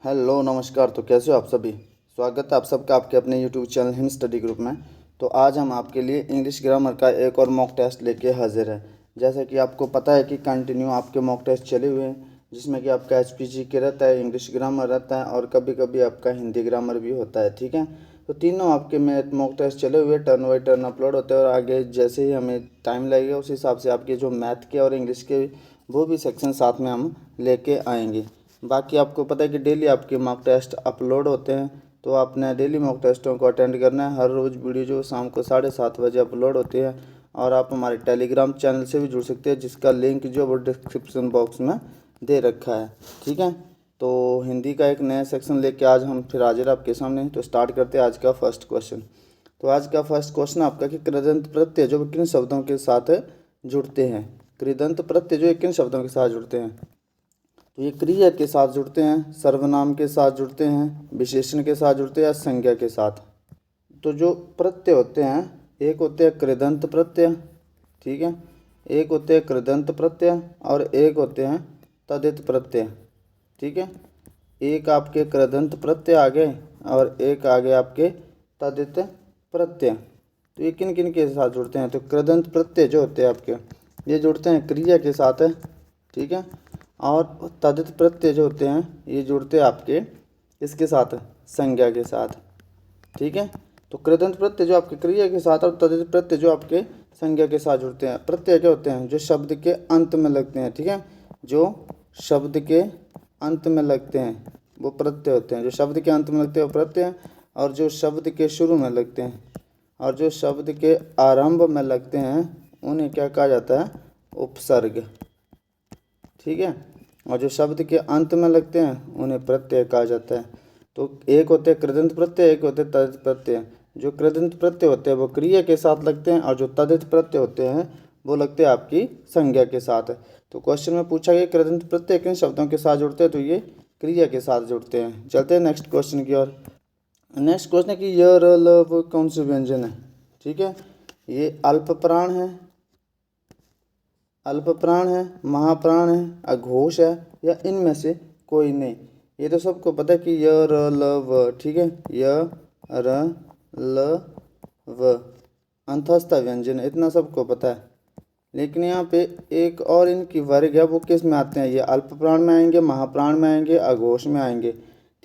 Hello नमस्कार। तो कैसे हो आप सभी। स्वागत है आप सबका आपके अपने YouTube channel Hind study group में। तो आज हम आपके लिए इंग्लिश ग्रामर का एक और मॉक टेस्ट लेके हाजिर है। जैसा कि आपको पता है कि कंटिन्यू आपके मॉक टेस्ट चले हुए हैं, जिसमें कि आपका एचपीजी के रहता है, इंग्लिश ग्रामर रहता है और कभी कभी आपका हिंदी ग्रामर भी होता है। ठीक है, तो तीनों आपके में मॉक टेस्ट चले हुए, टर्न बाई टर्न अपलोड होते हैं और आगे जैसे ही हमें टाइम लगेगा उस हिसाब से आपके जो मैथ के और इंग्लिश के वो भी सेक्शन साथ में हम लेके आएंगे। बाकी आपको पता है कि डेली आपके मॉक टेस्ट अपलोड होते हैं, तो आपने डेली मॉक टेस्टों को अटेंड करना है। हर रोज़ वीडियो जो शाम को 7:30 बजे अपलोड होती है और आप हमारे टेलीग्राम चैनल से भी जुड़ सकते हैं, जिसका लिंक जो वो डिस्क्रिप्शन बॉक्स में दे रखा है। ठीक है, तो हिंदी का एक नया सेक्शन लेके आज हम फिर हाजिर आपके सामने। तो स्टार्ट करते हैं आज का फर्स्ट क्वेश्चन। तो आज का फर्स्ट क्वेश्चन आपका कि कृदंत प्रत्यय जो किन शब्दों के साथ जुड़ते हैं। कृदंत प्रत्यय जो किन शब्दों के साथ जुड़ते हैं। तो ये क्रिया के साथ जुड़ते हैं, सर्वनाम के साथ जुड़ते हैं, विशेषण के साथ जुड़ते हैं या संज्ञा के साथ। तो जो प्रत्यय होते हैं, एक होते हैं कृदंत प्रत्यय, ठीक है, एक होते हैं कृदंत प्रत्यय और एक होते हैं तदित प्रत्यय। ठीक है, एक आपके कृदंत प्रत्यय आ गए और एक आगे आपके तदित प्रत्यय। तो ये किन किन के साथ जुड़ते हैं। तो कृदंत प्रत्यय जो होते हैं आपके, ये जुड़ते हैं क्रिया के साथ है। ठीक है, और तदित प्रत्यय जो होते हैं ये जुड़ते हैं आपके इसके साथ, संज्ञा के साथ। ठीक है, तो कृदंत प्रत्यय जो आपके क्रिया के साथ और तदित प्रत्यय जो आपके संज्ञा के साथ जुड़ते हैं। प्रत्यय क्या होते हैं, जो शब्द के अंत में लगते हैं। ठीक है, जो शब्द के अंत में लगते हैं वो प्रत्यय होते हैं। जो शब्द के अंत में लगते हैं वो प्रत्यय हैं, और जो शब्द के शुरू में लगते हैं और जो शब्द के आरंभ में लगते हैं उन्हें क्या कहा जाता है, उपसर्ग। ठीक है, और जो शब्द के अंत में लगते हैं उन्हें प्रत्यय कहा जाता है। तो एक होते हैं कृदंत प्रत्यय, एक होते हैं तदित प्रत्यय। जो कृदंत प्रत्यय होते हैं वो क्रिया के साथ लगते हैं और जो तदित प्रत्यय होते हैं वो लगते हैं आपकी संज्ञा के साथ। तो क्वेश्चन में पूछा गया कृदंत प्रत्यय किन शब्दों के साथ जुड़ते हैं, तो ये क्रिया के साथ जुड़ते हैं। चलते हैं नेक्स्ट क्वेश्चन की ओर। नेक्स्ट क्वेश्चन है कि य र ल व कौन से व्यंजन है। ठीक है, ये अल्प प्राण है, अल्प प्राण है, महाप्राण है, अघोष है या इनमें से कोई नहीं। ये तो सबको पता है कि य र ल व। ठीक है, य र ल व अंतस्थ व्यंजन है, इतना सबको पता है। लेकिन यहाँ पे एक और इनकी वर्ग है, वो किस में आते हैं, ये अल्प प्राण में आएंगे, महाप्राण में आएंगे, अघोष में आएंगे।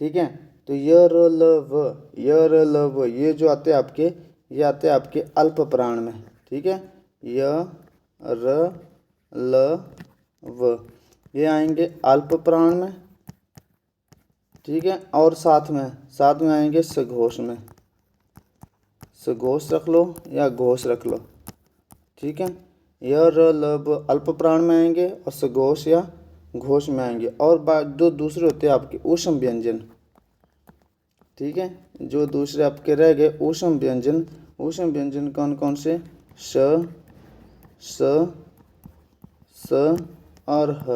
ठीक है, तो य र ल व, य र ल व ये जो आते हैं आपके, ये आते हैं आपके अल्प प्राण में। ठीक है, य र ल व ये आएंगे अल्प प्राण में। ठीक है, और साथ में आएंगे सघोष में। सघोष रख लो या घोष रख लो। ठीक है, य र ल व अल्प प्राण में आएंगे और सघोष या घोष में आएंगे। और जो दूसरे होते हैं आपके ऊष्म व्यंजन। ठीक है, जो दूसरे आपके रह गए ऊष्म व्यंजन, ऊष्म व्यंजन कौन कौन से, स स स और ह,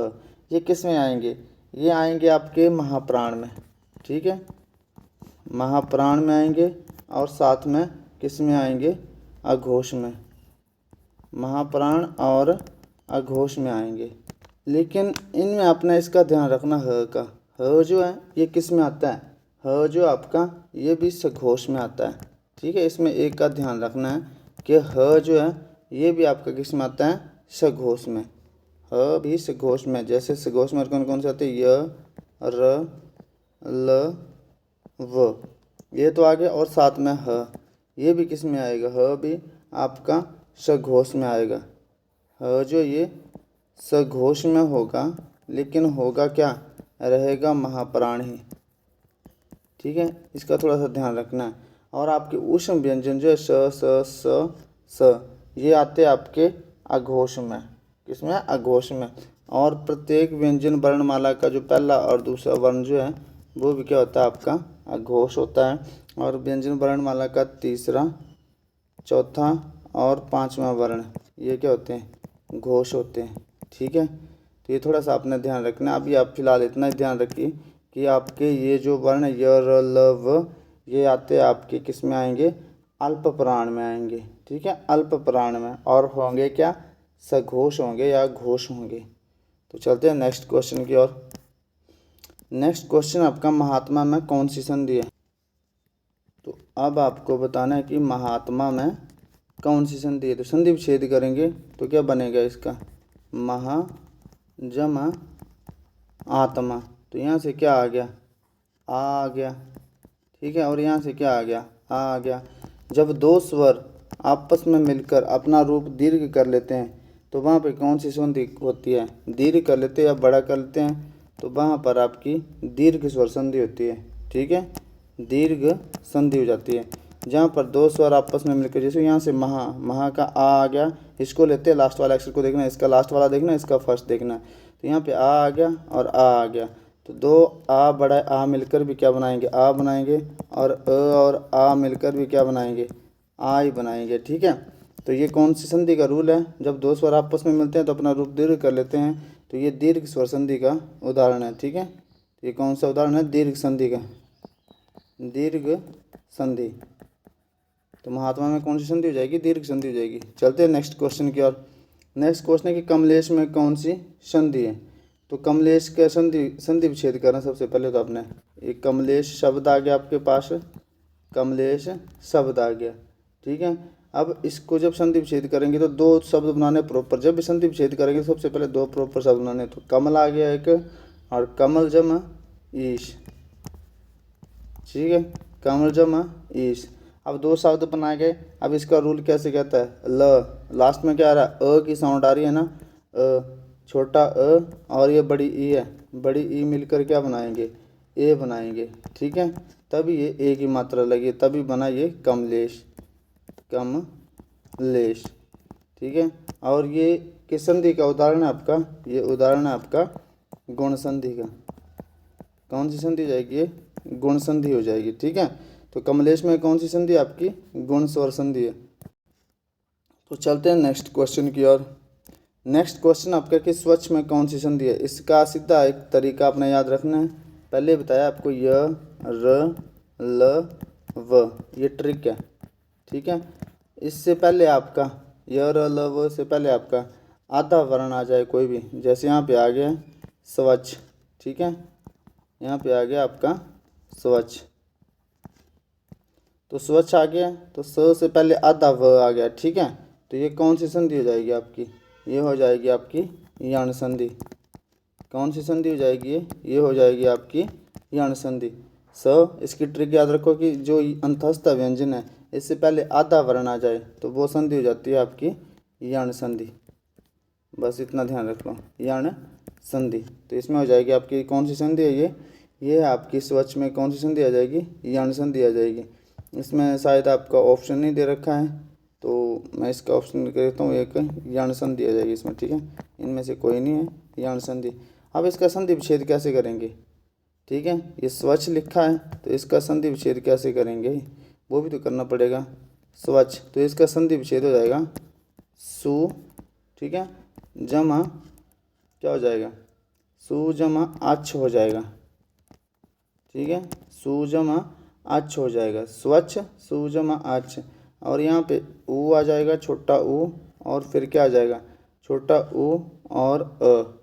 ये किस में आएंगे, ये आएंगे आपके महाप्राण में। ठीक है, महाप्राण में आएंगे और साथ में किस में आएंगे, अघोष में। महाप्राण और अघोष में आएंगे। लेकिन इनमें अपना इसका ध्यान रखना ह का, ह जो है ये किस में आता है, ह जो आपका ये भी सघोष में आता है। ठीक है, इसमें एक का ध्यान रखना है कि ह जो है ये भी आपका किस में आता है, सघोष में। ह भी सघोष में। जैसे सघोष में कौन कौन से आते हैं, य र ल व ये तो आगे, और साथ में ह, ये भी किस में आएगा, ह भी आपका सघोष में आएगा। ह जो ये सघोष में होगा, लेकिन होगा क्या, रहेगा महाप्राण ही। ठीक है, इसका थोड़ा सा ध्यान रखना है। और आपके ऊष्म व्यंजन जो है स ये आते हैं आपके अघोष में। किसमें, अघोष में। और प्रत्येक व्यंजन वर्णमाला का जो पहला और दूसरा वर्ण जो है वो भी क्या होता है, आपका अघोष होता है। और व्यंजन वर्णमाला का तीसरा, चौथा और पांचवा वर्ण ये क्या होते हैं, घोष होते हैं। ठीक है, तो ये थोड़ा सा आपने ध्यान रखना। अभी आप फिलहाल इतना ही ध्यान रखिए कि आपके ये जो वर्ण य र ल व ये आते आपके किस में आएंगे, अल्प प्राण में आएंगे। ठीक है, अल्प प्राण में, और होंगे क्या, सघोष होंगे या घोष होंगे। तो चलते हैं नेक्स्ट क्वेश्चन की ओर। नेक्स्ट क्वेश्चन आपका महात्मा में कौन सी संधि है। तो अब आपको बताना है कि महात्मा में कौन सी संधि है। तो संधि विच्छेद करेंगे तो क्या बनेगा इसका, महा जमा आत्मा। तो यहाँ से क्या आ गया, आ गया, ठीक है। और यहाँ से क्या आ गया, आ गया। जब दो स्वर आपस में मिलकर अपना रूप दीर्घ कर लेते हैं तो वहाँ पे कौन सी संधि होती है, दीर्घ कर लेते हैं या बड़ा कर लेते हैं तो वहाँ पर आपकी दीर्घ स्वर संधि होती है, ठीक है। दीर्घ संधि हो जाती है जहाँ पर दो स्वर आपस में मिलकर, जैसे यहाँ से महा, महा का आ गया, इसको लेते हैं, लास्ट वाला अक्षर को देखना, इसका लास्ट वाला देखना, इसका फर्स्ट देखना। तो यहाँ पे आ गया और आ गया, तो दो आ बड़ा आ मिलकर भी क्या बनाएंगे, आ बनाएंगे, और आ मिलकर भी क्या बनाएंगे, आ ही बनाएंगे, ठीक है। तो ये कौन सी संधि का रूल है, जब दो स्वर आपस में मिलते हैं तो अपना रूप दीर्घ कर लेते हैं, तो ये दीर्घ स्वर संधि का उदाहरण है, ठीक है। ये कौन सा उदाहरण है, दीर्घ संधि का, दीर्घ संधि। तो महात्मा में कौन सी संधि हो जाएगी, दीर्घ संधि हो जाएगी। चलते हैं नेक्स्ट क्वेश्चन की ओर। नेक्स्ट क्वेश्चन है कि कमलेश में कौन सी संधि है। तो कमलेश का संधि विच्छेद करना सबसे पहले तो आपने, एक कमलेश शब्द आ गया आपके पास, कमलेश शब्द आ गया, ठीक है। अब इसको जब संधि विच्छेद करेंगे तो दो शब्द बनाने प्रॉपर, जब भी संधि विच्छेद करेंगे तो सबसे पहले दो प्रॉपर शब्द बनाने। तो कमल आ गया एक, और कमल जमा ईश, ठीक है, कमल जमा ईश। अब दो शब्द बनाए गए, अब इसका रूल कैसे कहता है, ल, लास्ट में क्या आ रहा है, अ की साउंड आ रही है ना, छोटा और ये बड़ी ई है, बड़ी ई मिलकर क्या बनाएंगे, ए बनाएंगे, ठीक है। तभी ये ए की मात्रा लगी, तभी बना ये कमलेश, कमलेश, ठीक है। और ये किस संधि का उदाहरण है आपका, ये उदाहरण है आपका गुण संधि का। कौन सी संधि जाएगी, ये गुण संधि हो जाएगी, ठीक है। तो कमलेश में कौन सी संधि आपकी, गुण स्वर संधि है। तो चलते हैं नेक्स्ट क्वेश्चन की ओर। नेक्स्ट क्वेश्चन आपका कि स्वच्छ में कौन सी संधि है। इसका सीधा एक तरीका आपने याद रखना है, पहले बताया आपको, य र ल व, ये ट्रिक है, ठीक है। इससे पहले आपका य र ल व से पहले आपका आधा वर्ण आ जाए कोई भी, जैसे यहाँ पे आ गया स्वच्छ, ठीक है, यहाँ पे आ गया आपका स्वच्छ। तो स्वच्छ आ गया तो स से पहले आधा व आ गया, ठीक है। तो ये कौन सी संधि हो जाएगी आपकी, ये हो जाएगी आपकी यण संधि। कौन सी संधि हो जाएगी, ये हो जाएगी आपकी यण संधि। स, इसकी ट्रिक याद रखो कि जो अंतस्थ व्यंजन है इससे पहले आधा वर्ण आ जाए तो वो संधि हो जाती है आपकी यण संधि। बस इतना ध्यान रख लो, यण संधि। तो इसमें हो जाएगी आपकी कौन सी संधि है, ये है आपकी स्वच्छ में कौन सी संधि आ जाएगी, यण संधि आ जाएगी। इसमें शायद आपका ऑप्शन नहीं दे रखा है तो मैं इसका ऑप्शन देता हूँ, एक यण संधि आ जाएगी इसमें, ठीक है। इनमें से कोई नहीं है, यण संधि। अब इसका संधि विच्छेद कैसे करेंगे, ठीक है। ये स्वच्छ लिखा है तो इसका संधि विच्छेद कैसे करेंगे, वो भी तो करना पड़ेगा। स्वच्छ, तो इसका संधि विच्छेद हो जाएगा सु, ठीक है, जमा क्या हो जाएगा, सु जमा आच्छ हो जाएगा, ठीक है, सु जमा आच्छ हो जाएगा, स्वच्छ सु जमा आच्छ। और यहाँ पे ऊ आ जाएगा, छोटा ऊ, और फिर क्या आ जाएगा, छोटा ऊ और अ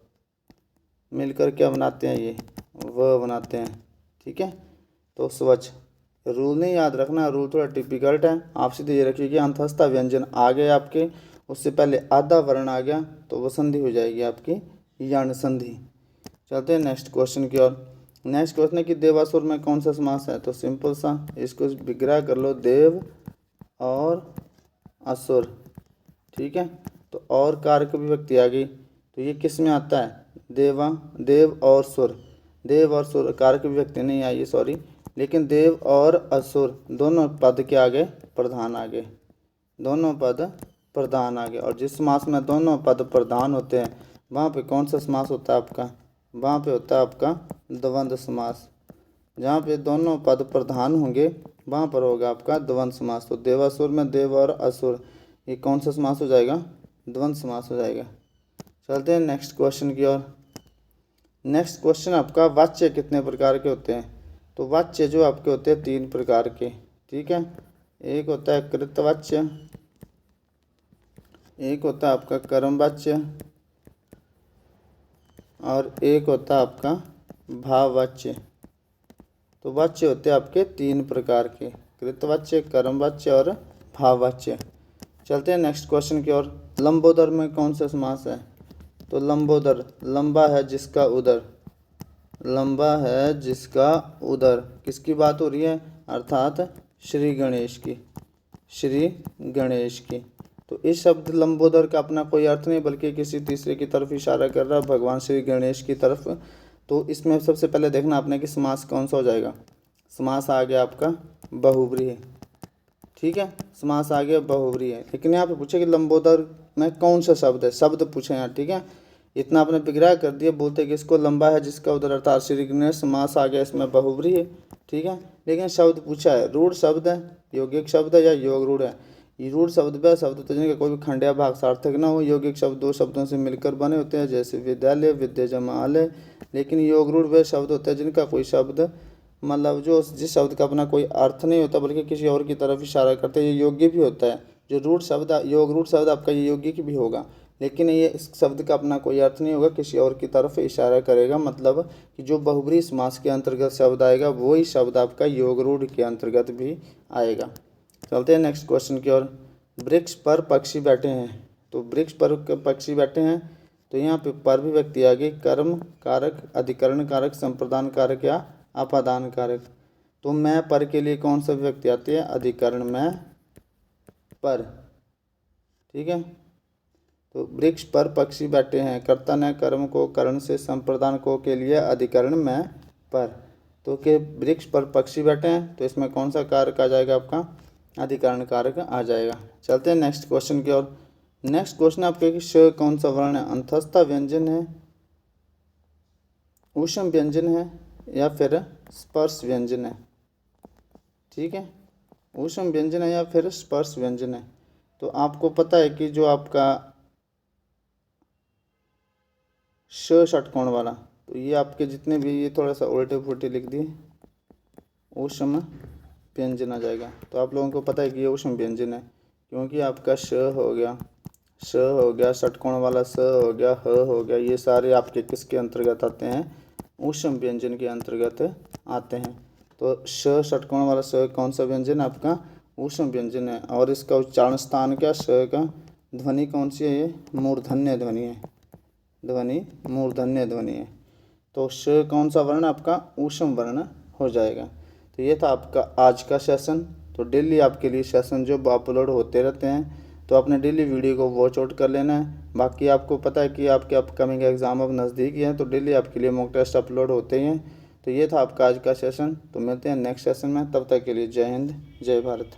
मिलकर क्या बनाते हैं, ये व बनाते हैं, ठीक है। तो स्वच्छ, रूल नहीं याद रखना, रूल थोड़ा डिफिकल्ट है, आप सीधे ये रखिए कि अंतस्थ व्यंजन आ गए आपके, उससे पहले आधा वर्ण आ गया तो वो संधि हो जाएगी आपकी यण संधि। चलते हैं नेक्स्ट क्वेश्चन की ओर। नेक्स्ट क्वेश्चन है कि देवासुर में कौन सा समास है। तो सिंपल सा, इसको विग्रह कर लो, देव और असुर, ठीक है। तो और कारक विभक्ति आ गई, तो ये किस में आता है, देव और सुर। देव और सुर कारक विभक्ति नहीं आई है, सॉरी, लेकिन देव और असुर दोनों पद के आगे प्रधान आ गए, दोनों पद प्रधान आ गए। और जिस समास में दोनों पद प्रधान होते हैं वहाँ पे कौन सा समास होता है आपका, वहाँ पे होता है आपका द्वंद्व समास। जहाँ पे दोनों पद प्रधान होंगे वहाँ पर होगा आपका द्वंद्व समास। तो देवासुर में देव और असुर, ये कौन सा समास हो जाएगा, द्वंद्व समास हो जाएगा। चलते हैं नेक्स्ट क्वेश्चन की ओर। नेक्स्ट क्वेश्चन आपका, वाच्य कितने प्रकार के होते हैं। तो वाच्य जो आपके होते हैं 3 प्रकार के, ठीक है। एक होता है कृतवाच्य, एक होता है आपका कर्मवाच्य, और एक होता है आपका भाववाच्य। तो वाच्य होते हैं आपके 3 प्रकार के, कृतवाच्य, कर्मवाच्य और भाववाच्य। चलते हैं नेक्स्ट क्वेश्चन की ओर। लंबोदर में कौन सा समास है? तो लंबोदर, लंबा है जिसका उदर, लंबा है जिसका उदर, किसकी बात हो रही है? अर्थात श्री गणेश की, श्री गणेश की। तो इस शब्द लंबोदर का अपना कोई अर्थ नहीं बल्कि किसी तीसरे की तरफ इशारा कर रहा है, भगवान श्री गणेश की तरफ। तो इसमें सबसे पहले देखना आपने कि समास कौन सा हो जाएगा। समास आ गया आपका बहुव्रीहि, ठीक है, समास आ गया बहुव्रीहि है। लेकिन यहाँ पे पूछे कि लंबोदर में कौन सा शब्द है, शब्द पूछे यहाँ, ठीक है। इतना आपने विग्रह कर दिया, बोलते कि इसको लंबा है जिसका उदर अर्थात श्री गणेश, समास आ गया इसमें बहुव्रीहि है, ठीक है। लेकिन शब्द पूछा है, रूढ़ शब्द है, यौगिक शब्द है या योग रूढ़ है। ये रूढ़ शब्द वह शब्द होते हैं जिनका कोई भी खंड या भाग सार्थक ना हो। यौगिक शब्द 2 शब्दों से मिलकर बने होते हैं, जैसे विद्यालय, विद्याजमालय। लेकिन योग रूढ़ वह शब्द होते हैं जिनका कोई शब्द मतलब जो जिस शब्द का अपना कोई अर्थ नहीं होता बल्कि किसी और की तरफ इशारा करते हैं, ये योग्य भी होता है। जो रूढ़ शब्द, योग रूढ़ शब्द आपका ये योग्य भी होगा, लेकिन ये इस शब्द का अपना कोई अर्थ नहीं होगा, किसी और की तरफ इशारा करेगा। मतलब कि जो बहुव्रीहि समास के अंतर्गत शब्द आएगा वही शब्द आपका योग रूढ़ के अंतर्गत भी आएगा। चलते हैं नेक्स्ट क्वेश्चन की ओर। वृक्ष पर पक्षी बैठे हैं। तो वृक्ष पर पक्षी बैठे हैं, तो यहाँ पे पर भी व्यक्ति आ गई, कर्म कारक, अधिकरण कारक, संप्रदान कारक या अपादान कारक। तो मैं पर के लिए कौन सा व्यक्ति आती है? अधिकरण में पर, ठीक है। तो वृक्ष पर पक्षी बैठे हैं, कर्ता ने कर्म को करण से, संप्रदान को के लिए अधिकरण में पर। तो के वृक्ष पर पक्षी बैठे हैं, तो इसमें कौन सा कारक आ जाएगा? आपका अधिकरण कारक आ जाएगा। चलते हैं नेक्स्ट क्वेश्चन की ओर। नेक्स्ट क्वेश्चन आपके कि श कौन सा वर्ण है? अंतस्थ व्यंजन है, ऊष्म व्यंजन है या फिर स्पर्श व्यंजन है, ठीक है। ऊष्म व्यंजन है या फिर स्पर्श व्यंजन है। तो आपको पता है कि जो आपका श षटकोण वाला, तो ये आपके जितने भी, ये थोड़ा सा उल्टे पुल्टे लिख दिए, ऊष्म व्यंजन आ जाएगा। तो आप लोगों को पता है कि ये ऊष्म व्यंजन है, क्योंकि आपका श हो गया, श हो गया, षटकोण वाला स हो गया, ह हो गया, ये सारे आपके किसके अंतर्गत आते हैं? ऊष्म व्यंजन के अंतर्गत आते हैं। तो श षटकोण वाला स कौन सा व्यंजन? आपका ऊष्म व्यंजन है। और इसका उच्चारण स्थान क्या? श का ध्वनि कौन सी है? ये मूर्धन्य ध्वनि है, ध्वनि मूर्धन्य ध्वनि है। तो श कौन सा वर्ण? आपका ऊष्म वर्ण हो जाएगा। तो ये था आपका आज का सेशन। तो डेली आपके लिए सेशन जो अपलोड होते रहते हैं, तो आपने डेली वीडियो को वॉच आउट कर लेना है। बाकी आपको पता है कि आपके अपकमिंग एग्ज़ाम अब नज़दीक ही हैं, तो डेली आपके लिए मॉक टेस्ट अपलोड होते ही हैं। तो ये था आपका आज का सेशन। तो मिलते हैं नेक्स्ट सेशन में, तब तक के लिए जय हिंद, जय भारत।